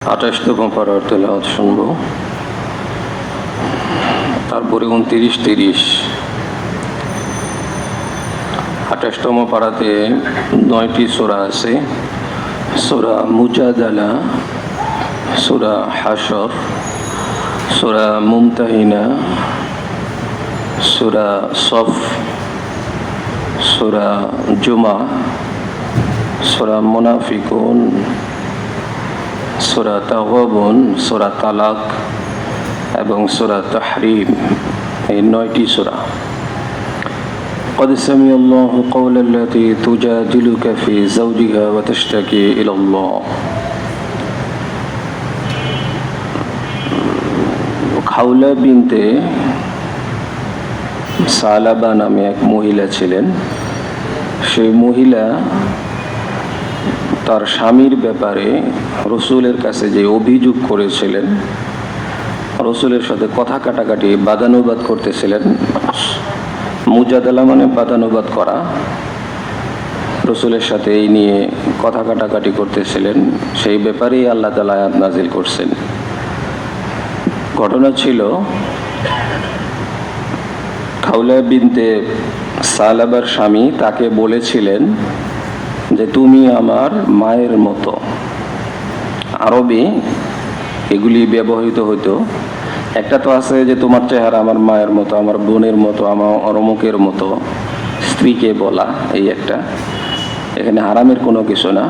28তম পারার তেলাওয়াত শুনব। তারপরে 29, 30। 28তম পারাতে 9টি সূরা আছে। সূরা মুজাদালা, সূরা হাশর, সূরা মুমতাহিনা, সূরা সফ, সূরা জুমা, সূরা মুনাফিকুন, সূরা তাগাবুন, সূরা তালাক এবং সূরা তাহরিম। এই 9টি সূরা। قد سمع الله قول التي تجادلك في زوجها وتشتكي إلى الله। খাউলা বিনতে সালাবা নামে এক মহিলা ছিলেন। সেই মহিলা তার স্বামীর ব্যাপারে রসুলের কাছে যে অভিযোগ করেছিলেন, রসুলের সাথে কথা কাটাকাটি বাদানুবাদ করতেছিলেন। মুজাদালা মানে বাদানুবাদ করা। রসুলের সাথে এই নিয়ে কথা কাটাকাটি করতেছিলেন, সেই ব্যাপারেই আল্লাহ তাআলা আয়াত নাজিল করছেন। ঘটনা ছিল, খাউলা বিনতে সালাবার স্বামী তাকে বলেছিলেন যে তুমি আমার মায়ের মতো। আরবে এগুলি ব্যবহৃত হতো। একটা তো আছে যে তোমার চেহারা আমার মায়ের মতো, আমার বোনের মতো, আমার অরমুকের মতো, স্ত্রীকে বলা, এই একটা। এখানে হারামের কোনো কিছু না,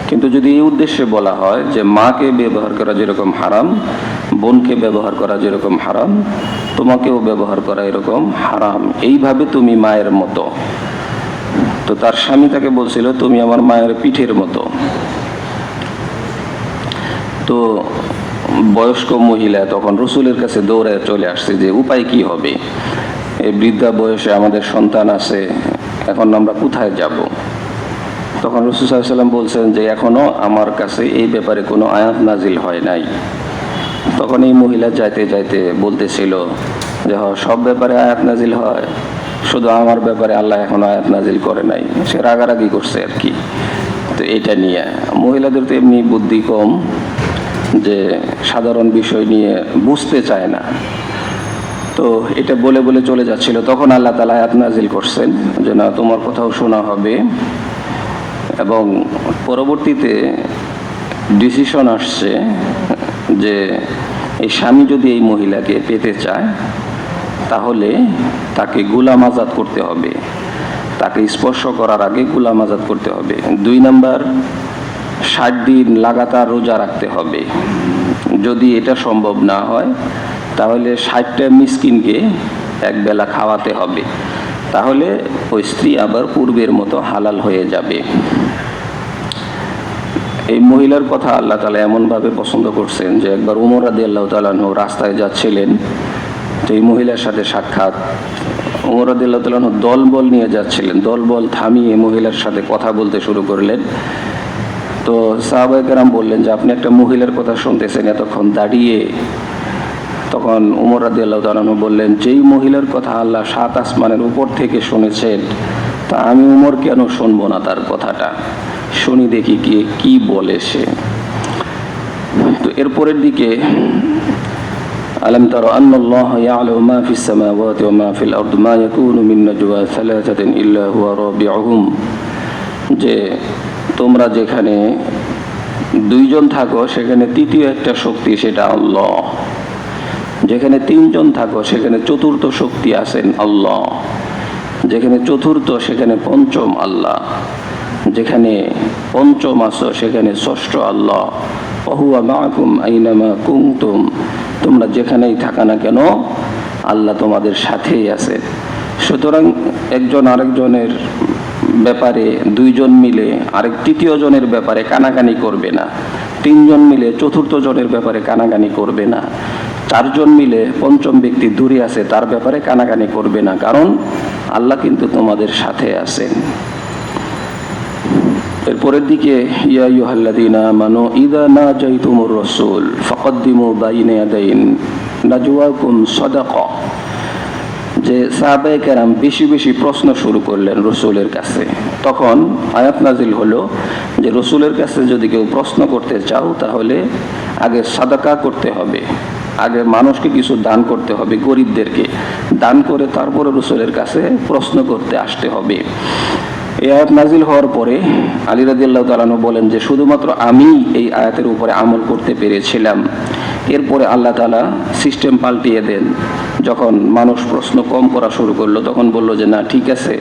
কিন্তু যদি এই উদ্দেশ্যে বলা হয় যে মাকে ব্যবহার করা যেরকম হারাম, বোনকে ব্যবহার করা যেরকম হারাম, তোমাকেও ব্যবহার করা এরকম হারাম, এইভাবে তুমি মায়ের মতো। তো তার স্বামী তাকে বলছিল তুমি আমার মায়ের পিঠের মতো। তো বয়স্ক মহিলা তখন রসুলের কাছে দৌড়ায় চলে আসছে যে উপায় কি হবে, এই বৃদ্ধা বয়সে আমাদের সন্তান আছে, এখন আমরা কোথায় যাব। তখন রাসূল সাল্লাল্লাহু আলাইহি ওয়াসাল্লাম বলছেন যে এখনো আমার কাছে এই ব্যাপারে কোনো আয়াত নাজিল হয় নাই। তখন এই মহিলা যাইতে যাইতে বলতেছিল যে সব ব্যাপারে আয়াত নাজিল হয়, শুধু আমার ব্যাপারে আল্লাহ এখনো আয়াত নাজিল করে নাই। সে রাগারাগি করছে আর কি। তো এটা নিয়ে মহিলাদের তো এমনি বুদ্ধি কম, যে সাধারণ বিষয় নিয়ে বুঝতে চায় না। তো এটা বলে বলে চলে যাচ্ছিল। তখন আল্লাহ তাআলা আয়াত নাজিল করছেন যে না, তোমার কথাও শোনা হবে। এবং পরবর্তীতে ডিসিশন আসছে যে এই স্বামী যদি এই মহিলাকে পেতে চায় তাহলে তাকে গোলাম আজাদ করতে হবে, তাকে স্পর্শ করার আগে গোলাম আজাদ করতে হবে। 2 নাম্বার, 60 দিন লাগাতার রোজা রাখতে হবে। যদি এটা সম্ভব না হয় তাহলে 60টা মিসকিনকে এক বেলা খাওয়াতে হবে। তাহলে ওই স্ত্রী আবার পূর্বের মতো হালাল হয়ে যাবে। এই মহিলার কথা আল্লাহ তাআলা এমনভাবে পছন্দ করছেন যে একবার ওমর রাদিয়াল্লাহু তাআলা আনহু রাস্তায় যাচ্ছিলেন। তো এই মহিলার সাথে সাক্ষাৎ। ওমর রাদিয়াল্লাহু তাআলা আনহু দলবল নিয়ে যাচ্ছিলেন, দলবল থামিয়ে মহিলার সাথে কথা বলতে শুরু করলেন। তো সাহাবায়ে কেরাম বললেন যে আপনি একটা মহিলার কথা শুনতেছেন এতক্ষণ দাঁড়িয়ে। তখন ওমর রাদিয়াল্লাহু তাআলা আনহু বললেন, যেই মহিলার কথা আল্লাহ 7 আসমানের উপর থেকে শুনেছেন, তা আমি ওমর কেন শুনবো না তার কথাটা, শুনি দেখি কি বলে সে। তো এরপরের দিকে আলাম তারা আন্নাল্লাহা ইয়ালামু মা ফিস সামাওয়াতি ওয়া মা ফিল আরদি মা ইয়াকুনু মিন নাজওয়া সালাসাতিন ইল্লা হুয়া রাবিউহুম, যে তোমরা যেখানে 2 জন থাকো সেখানে তৃতীয় একটা শক্তি, সেটা আল্লাহ। যেখানে 3 জন থাকো সেখানে চতুর্থ শক্তি আছেন আল্লাহ। যেখানে চতুর্থ সেখানে পঞ্চম আল্লাহ। যেখানে পঞ্চম আছো সেখানে ষষ্ঠ আল্লাহ। ওহুয়া মাআকুম আইনামা কুনতুম, তোমরা যেখানেই থাকা না কেন আল্লাহ তোমাদের সাথেই আছে। সুতরাং একজন আরেকজনের ব্যাপারে 2 জন মিলে আরেক তৃতীয় জনের ব্যাপারে কানাকানি করবে না। 3 জন মিলে চতুর্থ জনের ব্যাপারে কানাকানি করবে না। 4 জন মিলে পঞ্চম ব্যক্তি দূরে আছে তার ব্যাপারে কানাকানি করবে না, কারণ আল্লাহ কিন্তু তোমাদের সাথে আছেন। এরপরের দিকে ইয়া আইয়ুহাল্লাযীনা আমানু ইযা নাজাইতুমুর রাসূল ফাকদ্দিমু বাইনা ইয়াদাই নাজওয়াকুম সাদাকা, যে সাহাবায়ে কেরাম বেশি বেশি প্রশ্ন শুরু করলেন রসুলের কাছে। তখন আয়াত নাজিল হলো যে রসুলের কাছে যদি কেউ প্রশ্ন করতে চাও তাহলে আগে সাদাকা করতে হবে, আগে মানুষকে কিছু দান করতে হবে, গরিবদেরকে দান করে তারপরে রসুলের কাছে প্রশ্ন করতে আসতে হবে। এই আয়াত নাজিল হওয়ার পরে আলী রাদিয়াল্লাহু তাআলা আনহু বলেন যে শুধুমাত্র আমি এই আয়াতের উপরে আমল করতে পেরেছিলাম। এরপরে আল্লাহ তাআলা সিস্টেম পাল্টিয়ে দেন। যখন মানুষ প্রশ্ন কম করা শুরু করলো তখন বলল যে না, ঠিক আছে,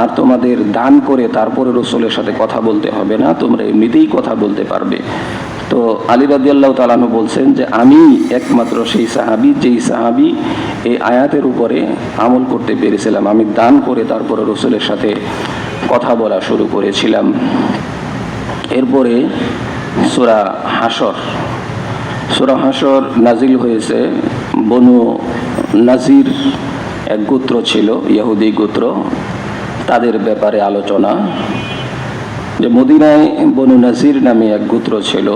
আর তোমাদের দান করে তারপরে রসুলের সাথে কথা বলতে হবে না, তোমরা এমনিতেই কথা বলতে পারবে। তো আলী রাদিয়াল্লাহু তাআলা আনহু বলছেন যে আমি একমাত্র সেই সাহাবী যেই সাহাবী এই আয়াতের উপরে আমল করতে পেরেছিলাম। আমি দান করে তারপরে রসুলের সাথে কথা বলা শুরু করেছিলাম। এরপরে সূরা হাশর নাজিল হয়েছে। বনু নাজির এক গোত্র ছিল, ইহুদি গোত্র, তাদের ব্যাপারে আলোচনা। যে মদিনায় বনু নাজির নামে এক গোত্র ছিল,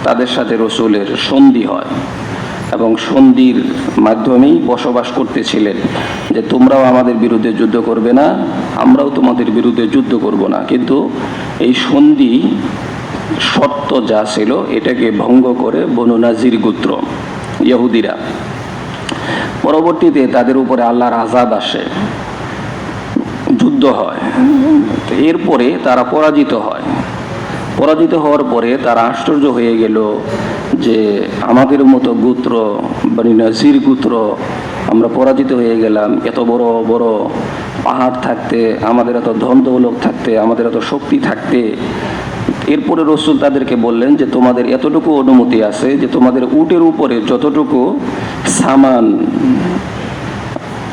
তাদের সাথে রসুলের সন্ধি হয় এবং সন্ধির মাধ্যমেই বসবাস করতেছিলেন যে তোমরাও আমাদের বিরুদ্ধে যুদ্ধ করবে না, আমরাও তোমাদের বিরুদ্ধে যুদ্ধ করব না। কিন্তু এই সন্ধি শর্ত যা ছিল এটাকে ভঙ্গ করে বনু নাজির গোত্র ইহুদিরা, পরবর্তীতে তাদের উপরে আল্লাহর আযাব আসে, যুদ্ধ হয়। এরপরে তারা পরাজিত হওয়ার পরে তারা আশ্চর্য হয়ে গেল যে আমাদের মতো গোত্র বনু নাজির গোত্র আমরা পরাজিত হয়ে গেলাম। এত বড় বড় পাহাড় থাকতে, আমাদের এত ধন দৌলত থাকতে, আমাদের এত শক্তি থাকতে। এরপরে রসুল তাদেরকে বললেন যে তোমাদের এতটুকু অনুমতি আছে যে তোমাদের উটের উপরে যতটুকু সামান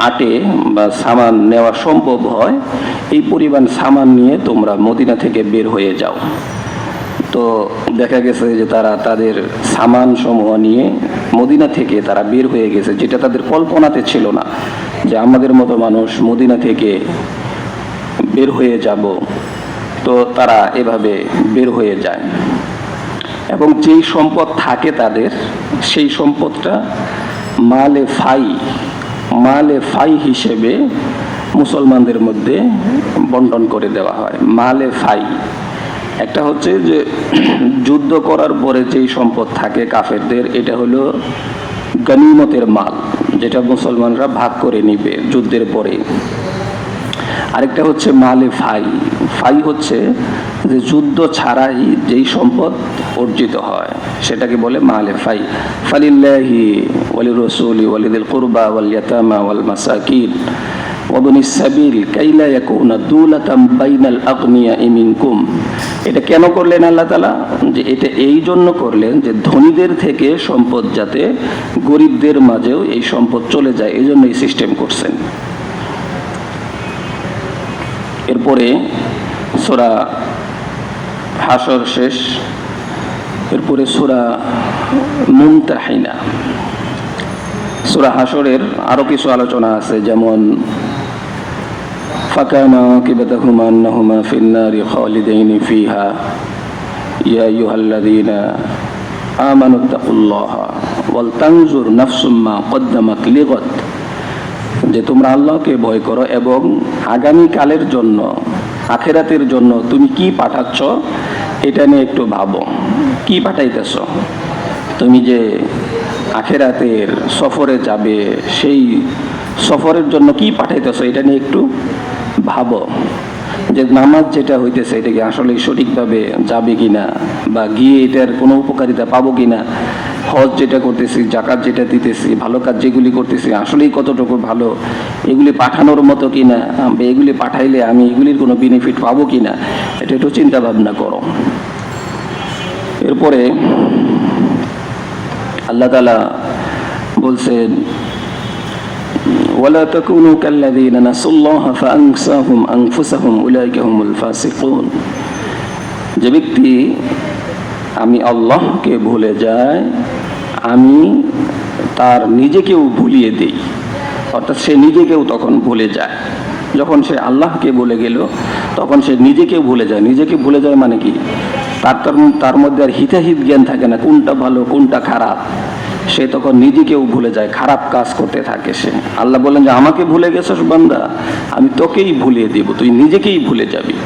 আটে বা সামান নেওয়া সম্ভব হয় এই পরিমাণ সামান নিয়ে তোমরা মদিনা থেকে বের হয়ে যাও। তো দেখা গেছে যে তারা তাদের সামান সমূহ নিয়ে মদিনা থেকে তারা বের হয়ে গেছে, যেটা তাদের কল্পনাতে ছিল না যে আমাদের মতো মানুষ মদিনা থেকে বের হয়ে যাব। তো তারা এভাবে বের হয়ে যায় এবং যেই সম্পদ থাকে তাদের, সেই সম্পদটা মালে ফাই হিসেবে মুসলমানদের মধ্যে বন্টন করে দেওয়া হয়। মালে ফাই একটা হচ্ছে যে যুদ্ধ করার পরে যেই সম্পদ থাকে কাফেরদের, এটা হলো গনিমতের মাল, যেটা মুসলমানরা ভাগ করে নিবে যুদ্ধের পরে। আরেকটা হচ্ছে মালে ফাই হচ্ছে যে যুদ্ধ ছাড়াই যেই সম্পদ অর্জিত হয় সেটাকে বলে মালে ফাই। ফালিল্লাহি ওয়ালি রাসূলি ওয়ালিদিল কুরবা ওয়াল ইয়াতামা ওয়াল মাসাকিন ওয়াবনিস সাবিল কাইলা ইয়াকুনা দুলাতাম বাইনাল আগনিয়াই মিনকুম। এটা কেন করলেন আল্লাহ তাআলা? যে এটা এই জন্য করলেন যে ধনীদের থেকে সম্পদ যাতে গরিবদের মাঝেও এই সম্পদ চলে যায়, এই জন্য এই সিস্টেম করছেন। এরপরে সূরা হাশর শেষ, এরপরে সূরা মুমতাহিনা। সূরা হাশরের আরো কিছু আলোচনা আছে, যেমন ফাকানা আকিবাতুহুমা আন্নাহুমা ফিন-নারি খালিদাইনি ফিহা ইয়া আইয়ুহাল্লাযীনা আমানুত্তাকুল্লাহা ওয়াল তানজুর নাফসুম মা কদ্দামাত লিগাদ। যে তোমরা আল্লাহকে ভয় করো এবং আগামী কালের জন্য, আখিরাতের জন্য তুমি কি পাঠাচ্ছ এটা নিয়ে একটু ভাবো। কি পাঠাইতেছ? তুমি যে আখিরাতের সফরে যাবে, সেই সফরের জন্য কি পাঠাইতেছ এটা নিয়ে একটু ভাবো। যে নামাজ যেটা হইতেছে এটা কি আসলে সঠিকভাবে যাবে কিনা, বা গিয়ে এটার কোনো উপকারিতা পাবো কিনা। হজ যেটা করতেছি, জাকাত যেটা দিতেছি, ভালো কাজ যেগুলি করতেছি আসলেই কতটুকু ভালো, এগুলি পাঠানোর মতো কিনা, বা এগুলি পাঠাইলে আমি এগুলির কোনো বেনিফিট পাবো কিনা, এটা একটু চিন্তা ভাবনা করো। এরপরে আল্লাহ তাআলা বলছেন ওয়ালা তাকুনু কাল্লাযীনা নাসুল্লাহা ফাআনসাহুম আনফুসাহুম উলাইকা হুমুল ফাসিকুন। যে ব্যক্তি আমি আল্লাহকে ভুলে যায়, আমি তার নিজেকেও ভুলিয়ে দেই। অর্থাৎ সে নিজেকেও তখন ভুলে যায়। যখন সে আল্লাহকে ভুলে গেল তখন সে নিজেকেও ভুলে যায়। নিজেকে ভুলে যায় মানে কি, তার মধ্যে আর হিতাহিত জ্ঞান থাকে না, কোনটা ভালো কোনটা খারাপ। সে তখন নিজেকেও ভুলে যায়, খারাপ কাজ করতে থাকে সে। আল্লাহ বলেন যে আমাকে ভুলে গেছিস বান্দা, আমি তোকেই ভুলিয়ে দিব, তুই নিজেকেই ভুলে যাবি।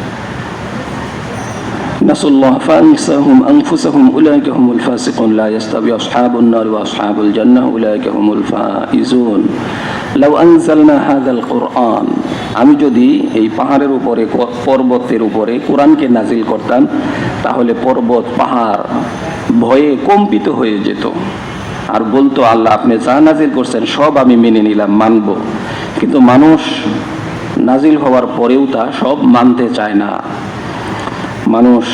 নাসুল্লাহ ফানসাহুম আনফুসাহুম উলাইকা হুমুল ফাসিকুন লা ইস্তাবি আসহাবুন নার ওয়া আসহাবুল জান্নাহ উলাইকা হুমুল ফাইজুন। লাউ আনজালনা হাযাল কুরআন, আমি যদি এই পাহাড়ের উপরে, পর্বতের উপরে কোরআনকে নাজিল করতাম, তাহলে পর্বত পাহাড় ভয়ে কম্পিত হয়ে যেত আর বলতো আল্লাহ আপনি যা নাজিল করছেন সব আমি মেনে নিলাম, মানব। কিন্তু মানুষ নাজিল হওয়ার পরেও তা সব মানতে চায় না, মানুষ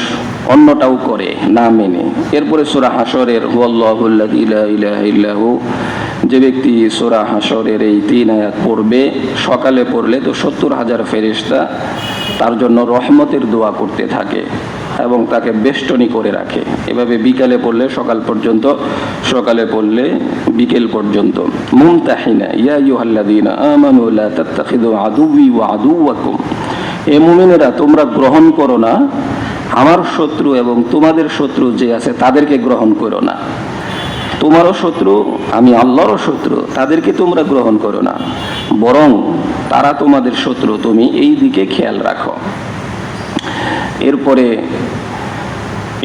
অন্যটাও করে না মেনে। এরপরে সূরা হাশরের হুয়াল্লাহুল্লাযী লা ইলাহা ইল্লাহু, যে ব্যক্তি সূরা হাশরের এই 3 আয়াত পড়বে, সকালে পড়লে তো 70,000 ফেরেশতা তার জন্য রহমতের দোয়া করতে থাকে এবং তাকে বেষ্টনী করে রাখে। এভাবে বিকালে পড়লে সকাল পর্যন্ত, সকালে পড়লে বিকেল পর্যন্ত। মুমতাহিনা ইয়া আইয়ুহাল্লাযীনা আমানু লা তাত্তাখিযু আদুওয়ি ওয়া আদুওয়াকুম, হে মুমিনেরা তোমরা গ্রহণ করো না আমার শত্রু এবং তোমাদের শত্রু যে আছে তাদেরকে গ্রহণ করো না। তোমারও শত্রু আমি আল্লাহরও শত্রু, তাদেরকে তোমরা গ্রহণ করো না, বরং তারা তোমাদের শত্রু, তুমি এই দিকে খেয়াল রাখো। এরপরে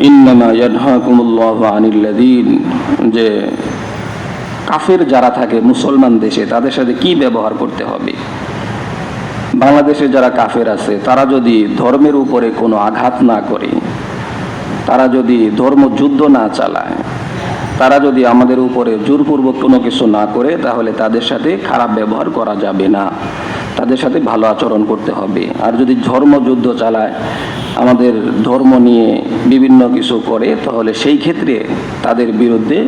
ইন্নামা ইয়ানহাকুমুল্লাহু আনিল্লাযীন, যে কাফের যারা থাকে মুসলমান দেশে তাদের সাথে কি ব্যবহার করতে হবে। বাংলাদেশে যারা কাফের আছে তারা যদি ধর্মের উপরে কোনো আঘাত না করে, তারা যদি ধর্ম যুদ্ধ না চালায়, তারা যদি আমাদের উপরে জোরপূর্বক কোনো কিছু না করে, তাহলে তাদের সাথে খারাপ ব্যবহার করা যাবে না, তাদের সাথে ভালো আচরণ করতে হবে। আর যদি ধর্মযুদ্ধ চালায়, আমাদের ধর্ম নিয়ে বিভিন্ন কিছু করে, তাহলে সেই ক্ষেত্রে তাদের বিরুদ্ধে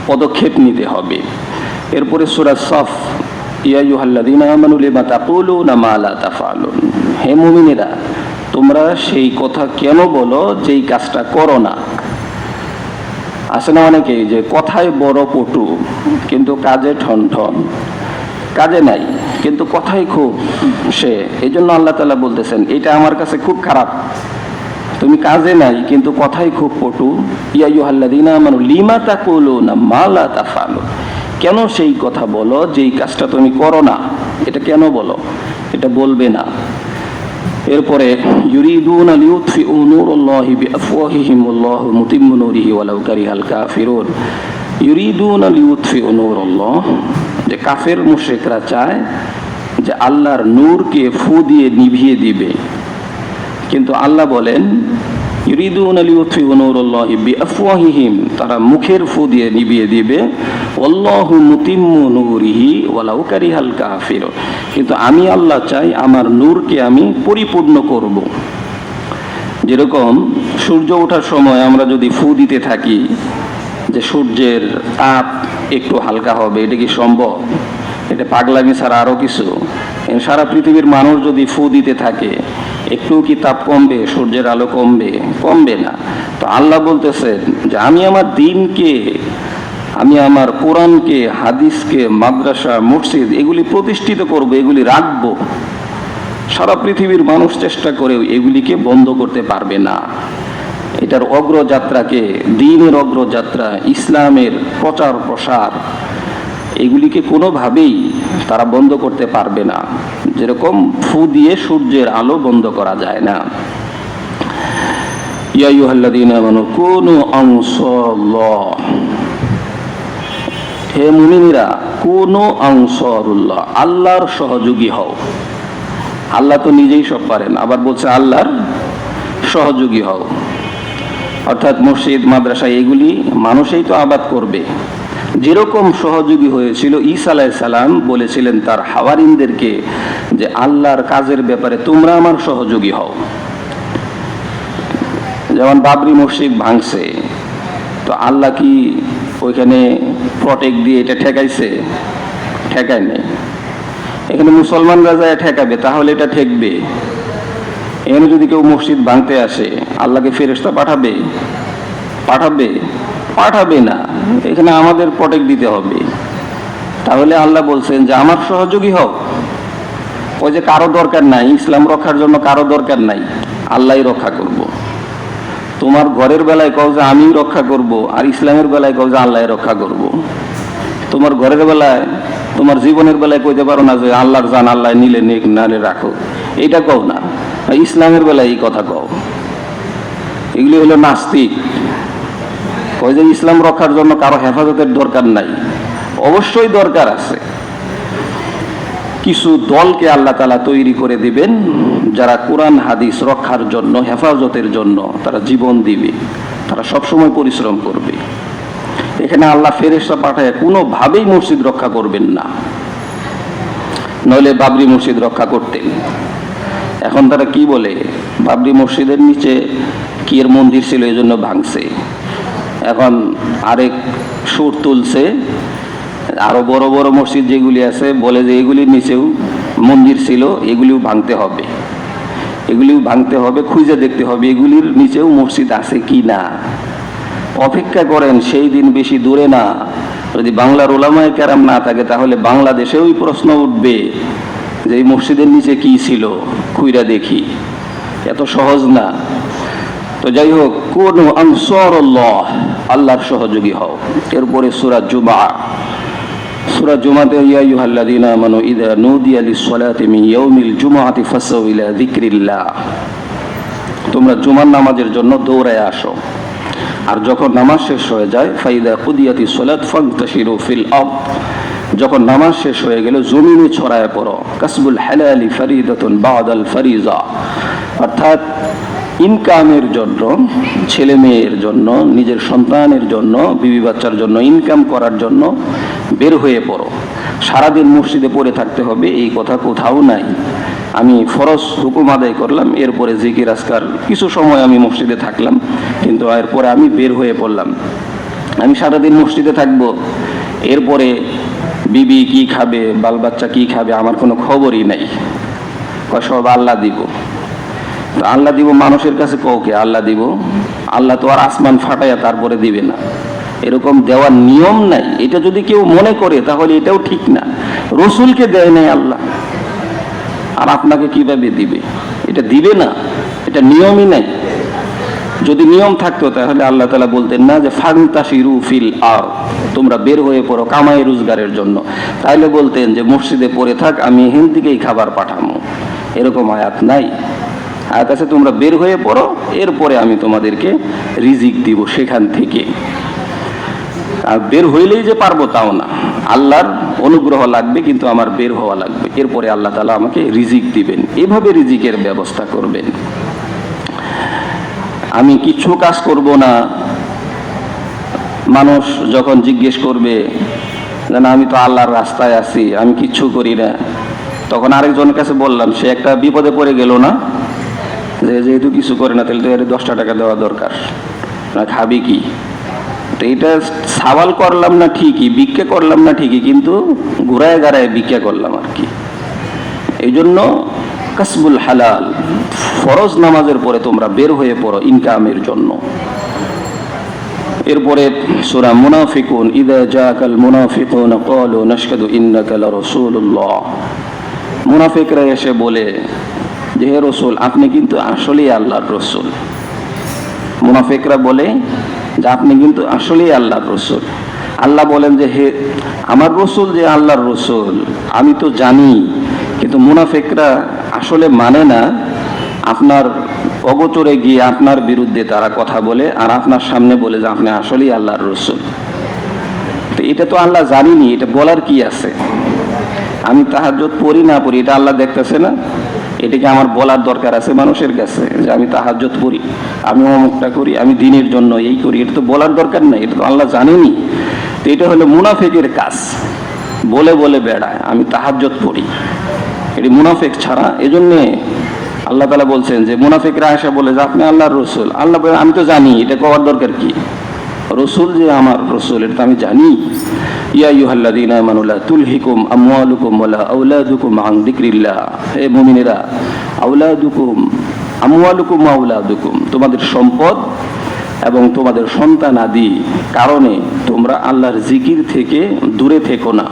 পদক্ষেপ নিতে হবে। এরপরে সূরা সফ, ইয়া আইয়ুহাল্লাযীনা আমানু লিমা তাকুলুনা মা লা তাফআলুন, হে মুমিনেরা তোমরা সেই কথা কেন বলো যেই কাজটা করো না। আছে না অনেকেই যে কথায় বড় পটু কিন্তু কাজে ঠন ঠন, কাজে নাই কিন্তু কথাই খুব সে। এই জন্য আল্লাহ তাআলা বলতেছেন এটা আমার কাছে খুব খারাপ, তুমি কাজে নাই কিন্তু কথাই খুব পটু। ইয়া আইয়ুহাল্লাযীনা আমানু লিমা তাকুলুনা মা লা তাফআলুন, কেন সেই কথা বলো যেই কাজটা তুমি করো না, এটা কেন বলো, এটা বলবে না। এরপরে ইউরিদুনা লিউতফিউ নূরাল্লাহি বিআফওয়াহিহিম ওয়াল্লাহু মুতিম্মু নূরিহি ওয়ালাউ কারিহাল কাফিরুন। ইউরিদুনা লিউতফিউ নূরাল্লাহ, যে কাফের মুশরিকরা চায় যে আল্লাহর নূরকে ফু দিয়ে নিভিয়ে দিবে, কিন্তু আল্লাহ বলেন ইউরিদুনা লিউতফিউ নূরাল্লাহি বিআফওয়াহিহিম, তারা মুখের ফু দিয়ে নিভিয়ে দিবে, ওয়াল্লাহু মুতিম্মু নূরিহি ওয়ালাউ কারিহাল কাফিরুন, কিন্তু আমি আল্লাহ চাই আমার নূরকে আমি পরিপূর্ণ করব। যেরকম সূর্য ওঠার সময় আমরা যদি ফু দিতে থাকি যে সূর্যের তাপ একটু হালকা হবে, এটা কি সম্ভব? এটা পাগলামি ছাড়া আরো কিছু। সারা পৃথিবীর মানুষ যদি ফু দিতে থাকে, একটু কি তাপ কমবে? সূর্যের আলো কমবে? কমবে না। তো আল্লাহ বলতেছেন যে আমি আমার দ্বীনকে, আমি আমার কোরআনকে, হাদিসকে, মাদ্রাসা, মসজিদ এগুলি প্রতিষ্ঠিত করব, এগুলি রাখবো। সারা পৃথিবীর মানুষ চেষ্টা করেও এগুলিকে বন্ধ করতে পারবে না। এটার অগ্রযাত্রাকে, দ্বীনের অগ্রযাত্রা, ইসলামের প্রচার প্রসার, এগুলিকে কোনোভাবেই তারা বন্ধ করতে পারবে না। যেরকম ফু দিয়ে সূর্যের আলো বন্ধ করা যায় না। ইয়া আইয়ুহাল্লাযীনা আমানু কুনু আনসারাল্লাহ, হে মুমিনেরা কুনু আনসারুল্লাহ, আল্লাহর সহযোগী হও। আল্লাহ তো নিজেই সব পারেন, আবার বলছে আল্লাহর সহযোগী হও। অর্থাৎ মসজিদ, মাদ্রাসা এগুলি মানুষই তো আবাদ করবে। যেরকম সহযোগী হয়েছিল ঈসা আলাইহিস সালাম বলেছিলেন তার হাওয়ারিনদেরকে যে আল্লাহর কাজের ব্যাপারে তোমরা আমার সহযোগী হও। যেমন বাবরি মসজিদ ভাঙছে, তো আল্লাহ কি ওইখানে প্রটেক্ট দিয়ে এটা ঠেকাইছে? ঠেকায় নেই। এখানে মুসলমানরা যায় ঠেকাবে, তাহলে এটা ঠেকবে। এখানে যদি কেউ মসজিদ ভাঙতে আসে, আল্লাহকে ফেরেশতা পাঠাবে? পাঠাবে? পাঠাবে না। এখানে আমাদের প্রটেক্ট দিতে হবে। তাহলে আল্লাহ বলছেন যে আমার সহযোগী হও। ওই যে কারো দরকার নাই, ইসলাম রক্ষার জন্য কারো দরকার নাই, আল্লাহই রক্ষা করব। তো তোমার ঘরের বেলায় কও যে আমি রক্ষা করব, আর ইসলামের বেলায় কও যে আল্লাহ রক্ষা করব। তোমার ঘরের বেলায়, তোমার জীবনের বেলায় কইতে পারো না যে আল্লাহর জান আল্লাহ নিলে নেক, নালে রাখো, এটা কও না। ইসলামের বেলায় এই কথা কও। এগুলি হলো নাস্তিক। কয় যে ইসলাম রক্ষার জন্য কারো হেফাজতের দরকার নাই। অবশ্যই দরকার আছে। কিছু দলকে আল্লাহ তাআলা তৈরি করে দিবেন যারা কোরআন হাদিস রক্ষার জন্য, হেফাজতের জন্য তারা জীবন দিবে, তারা সবসময় পরিশ্রম করবে। এখানে আল্লাহ ফেরেশতা পাঠায় কোনোভাবেই মসজিদ রক্ষা করবেন না, নইলে বাবরি মসজিদ রক্ষা করতেন। এখন তারা কি বলে, বাবরি মসজিদের নিচে কি এর মন্দির ছিল এই জন্য ভাঙছে। এখন আরেক সুর তুলছে, আরো বড় বড় মসজিদ যেগুলি আছে বলে যে এগুলির নিচেও মন্দির ছিল, এগুলিও ভাঙতে হবে, এগুলিও ভাঙতে হবে, খুঁজে দেখতে হবে এগুলির নিচেও মসজিদ আছে কি না। অপেক্ষা করেন, সেই দিন বেশি দূরে না। যদি বাংলার উলামায়ে কেরাম না থাকে তাহলে বাংলাদেশেও ওই প্রশ্ন উঠবে যে এই মসজিদের নিচে কি ছিল, খুঁজা দেখি। এত সহজ না। তো যাই হোক, কুনু আনসারুল্লাহ, আল্লাহর সহযোগী হও। এরপরে সূরা জুমা, সূরা জুমাতে ইয়া আইয়ুহাল্লাযীনা আমানু ইযা নুদিয়া লিস-সালাতি মিন ইয়াউমিল জুমআতি ফাসাউ ইলা যিকরিল্লাহ, তোমরা জুমার নামাজের জন্য দৌড়ায় আসো। আর যখন নামাজ শেষ হয়ে যায়, ফাইদা কুদিয়াতিস সালাত ফান্তাশিরু ফিল আরদ, যখন নামাজ শেষ হয়ে গেল জমিনে ছড়ায় পড়ো। কাসবুল হালালি ফরিদাতুন বাদাল ফরিজা, অর্থাৎ ইনকামের জন্য, ছেলে মেয়ের জন্য, নিজের সন্তানের জন্য, বিবি বাচ্চার জন্য ইনকাম করার জন্য বের হয়ে পড়ো। সারাদিন মসজিদে পড়ে থাকতে হবে এই কথা কোথাও নাই। আমি ফরজ হুকুম আদায় করলাম, এরপরে জিকির আজকার কিছু সময় আমি মসজিদে থাকলাম, কিন্তু এরপরে আমি বের হয়ে পড়লাম। আমি সারাদিন মসজিদে থাকবো, এরপরে বিবি কি খাবে, বাল বাচ্চা কি খাবে আমার কোনো খবরই নাই। সব আল্লাহ দিব। আল্লাহ দিব মানুষের কাছে কওকে আল্লাহ দিব, আল্লাহ তো আর আসমান ফাটাইয়া তারপরে দিবে না, এরকম দেওয়ার নিয়ম নাই। এটা যদি কেউ মনে করে তাহলে এটাও ঠিক না। রসুলকে দেয় নাই আল্লাহ, আর আপনাকে কিভাবে দিবে? এটা দিবে না, এটা নিয়মই নাই। যদি নিয়ম থাকতো তাহলে আল্লাহ তাআলা বলতেন না যে ফান্তাশিরু ফিল আরদ, তোমরা বের হয়ে পড়ো কামাই রোজগারের জন্য। তাইলে বলতেন যে মসজিদে পড়ে থাক, আমি এখান থেকেই খাবার পাঠাবো। এরকম আয়াত নাই। আয়াত আছে তোমরা বের হয়ে পড়ো, এরপরে আমি তোমাদেরকে রিজিক দিব সেখান থেকে। আর বের হইলেই যে পারবো তাও না, আল্লাহর অনুগ্রহ লাগবে, কিন্তু আমার বের হওয়া লাগবে, এরপরে আল্লাহ তাআলা আমাকে রিজিক দিবেন। এভাবে রিজিকের ব্যবস্থা করবেন। আমি কিছু কাজ করব না। মানুষ যখন জিজ্ঞেস করবে যে না আমি তো আল্লাহর রাস্তায় আছি, আমি কিচ্ছু করি না, তখন আরেকজনের কাছে বললাম, সে একটা বিপদে পড়ে গেল না, যে যেহেতু কিছু করে না তাহলে তো এর 10টা টাকা দেওয়া দরকার, না খাবি কি? তো এটা সওয়াল করলাম না ঠিকই, ভিক্ষা করলাম না ঠিকই, কিন্তু ঘুরায় গাড়ায় ভিক্ষা করলাম আর কি। এই জন্য কাসবুল হালাল, ফরজ নামাজের পরে তোমরা বের হয়ে পড়ো ইনকামের জন্য। এরপরে সূরা মুনাফিকুন, ইযা জাআকাল মুনাফিকুনা ক্বালু নাশহাদু ইন্নাকা লারাসূলুল্লাহ, মুনাফিকরা এসে বলে যে হে রাসূল, আপনি কিন্তু আসলেই আল্লাহর রাসূল। মুনাফিকরা বলে যে আপনি কিন্তু আসলেই আল্লাহর রাসূল। আল্লাহ বলেন যে হে আমার রাসূল যে আল্লাহর রাসূল আমি তো জানি, কিন্তু মুনাফিকরা আসলে মানে না। আপনার অগোচরে গিয়ে আপনার বিরুদ্ধে তারা কথা বলে, আর আপনার সামনে বলে যে আপনি আসলেই আল্লাহর রাসূল। তো এটা তো আল্লাহ জানিনি, এটা বলার কি আছে? আমি তাহাজ্জুদ পড়ি না পড়ি এটা আল্লাহ দেখতেছে না? এটাকে আমার বলার দরকার আছে মানুষের কাছে যে আমি তাহাজ্জুদ পড়ি, আমি অমুকটা করি, আমি দ্বীনের জন্য এই করি? এটা তো বলার দরকার নাই, এটা তো আল্লাহ জানেনি। তো এটা হলো মুনাফিকের কাজ, বলে বলে বেড়ায় আমি তাহাজ্জুদ পড়ি, এটি মুনাফিক ছাড়া। এজন্যে আল্লাহ তাআলা বলছেন যে মুনাফিকরা এসে বলে যে আপনি আল্লাহর রাসূল। আল্লাহ বলে আমি তো জানি, এটা করার দরকার কি? রাসূল যে আমার রাসূল এটা আমি জানি। ইয়া আইয়ুহাল্লাযীনা আমানু লা তুলহিকুম আমওয়ালুকুম ওয়ালা আওলাদুকুম আন যিকরিল্লাহ, হে মুমিনেরা, আওলাদুকুম আমওয়ালুকুম ওয়া আওলাদুকুম, তোমাদের সম্পদ এবং তোমাদের সন্তান আদি কারণে তোমরা আল্লাহর জিকির থেকে দূরে থেকো না,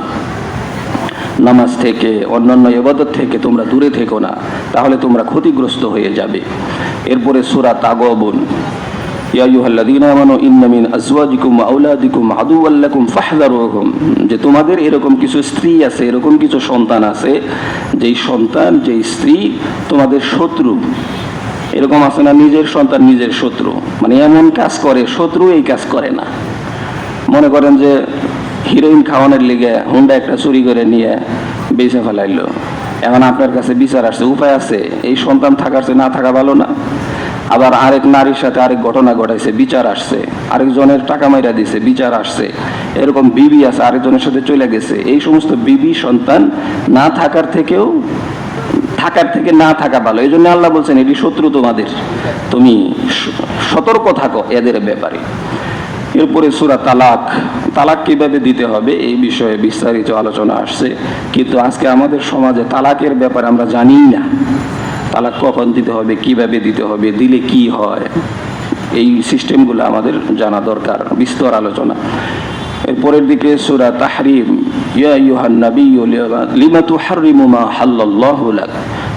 নামাজ থেকে অন্যান্য ইবাদত থেকে তোমরা দূরে থেকো না, তাহলে তোমরা ক্ষতিগ্রস্ত হয়ে যাবে। এরপরে সূরা তাগাবুন, ইয়া আইয়ুহাল্লাযীনা আমানু ইন্না মিন আজওয়াজিকুম ওয়া আওলাদিকুম আদুওয়াল লাকুম ফাহযারুহুম, যে তোমাদের এরকম কিছু স্ত্রী আছে, এরকম কিছু সন্তান আছে, যেই সন্তান, যেই স্ত্রী তোমাদের শত্রু। এরকম আছে না, নিজের সন্তান নিজের শত্রু, মানে এমন কাজ করে, শত্রু এই কাজ করে না। মনে করেন যে হিরোইন খাওয়ানোর লিগে হুন্ডা একটা চুরি করে নিয়ে বেঁচে ফেলাইলো, এখন আপনার কাছে বিচার আসছে, উপায় আছে, এই সন্তান থাকার চেয়ে না থাকা ভালো না? আবার আরেক নারীর সাথে আরেক ঘটনা ঘটাইছে, বিচার আসছে, আরেকজনের টাকা মাইরা দিছে, বিচার আসছে। এরকম বিবি আছে, আরেকজনের সাথে চলে গেছে। এই সমস্ত বিবি সন্তান না থাকার থেকে না থাকা ভালো। এই জন্য আল্লাহ বলছেন এটি শত্রু তোমাদের, তুমি সতর্ক থাকো এদের ব্যাপারে। এরপরে সূরা তালাক, তালাক কিভাবে দিতে হবে এই বিষয়ে বিস্তারিত আলোচনা আসছে, কিন্তু আজকে আমাদের সমাজে তালাকের ব্যাপারে আমরা জানি না। তালাক কখন দিতে হবে, কিভাবে দিতে হবে, দিলে কি হয়, এই সিস্টেমগুলো আমাদের জানা দরকার, বিস্তর আলোচনা। এরপরের দিকে সূরা তাহরিম, ইয়া আইয়ুহান নাবিয়্যু লিমা তুহাররিমু মা হাল্লাল্লাহু লাক,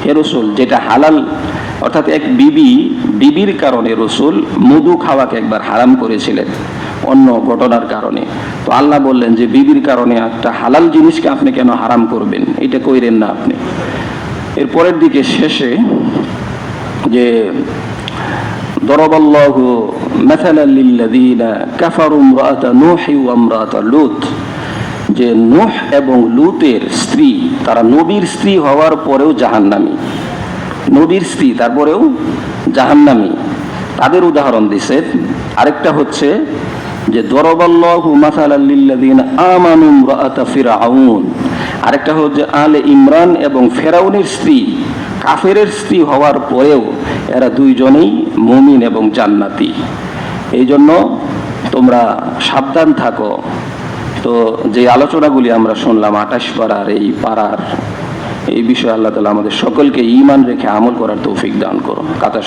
হে রাসূল, যেটা হালাল, অর্থাৎ এক বিবির কারণে রাসূল মধু খাওয়াকে একবার হারাম করেছিলেন অন্য ঘটনার কারণে। তো আল্লাহ বললেন যে বিবির কারণে একটা হালাল জিনিসকে আপনি কেন হারাম করবেন, এটা কইরেন না আপনি। এরপরের দিকে শেষে যে দরাবাল্লাহু মাসালাল লিল্লাযীনা কাফারু ইমরাআতা নূহ ওয়া ইমরাআতা লূত, যে নূহ এবং লূতের স্ত্রী, তারা নবীর স্ত্রী হওয়ার পরেও জাহান্নামী, নবীর স্ত্রী তারপরেও জাহান্নামী, তাদের উদাহরণ দিছে। আরেকটা হচ্ছে যে দরাবাল্লাহু মাসালাল লিল্লাযীনা আমানু ইমরাআতা ফিরআউন, আরেকটা হচ্ছে আলে ইমরান এবং ফেরাউনের স্ত্রী, কাফেরের স্ত্রী হওয়ার পরেও এরা দুইজনেই মুমিন এবং জান্নাতি। এই জন্য তোমরা সাবধান থাকো। তো যে আলোচনাগুলি আমরা শুনলাম 28 পাড়ার এই পাড়ার, এই বিষয়ে আল্লাহ তাআলা আমাদের সকলকে ঈমান রেখে আমল করার তৌফিক দান করো। কথা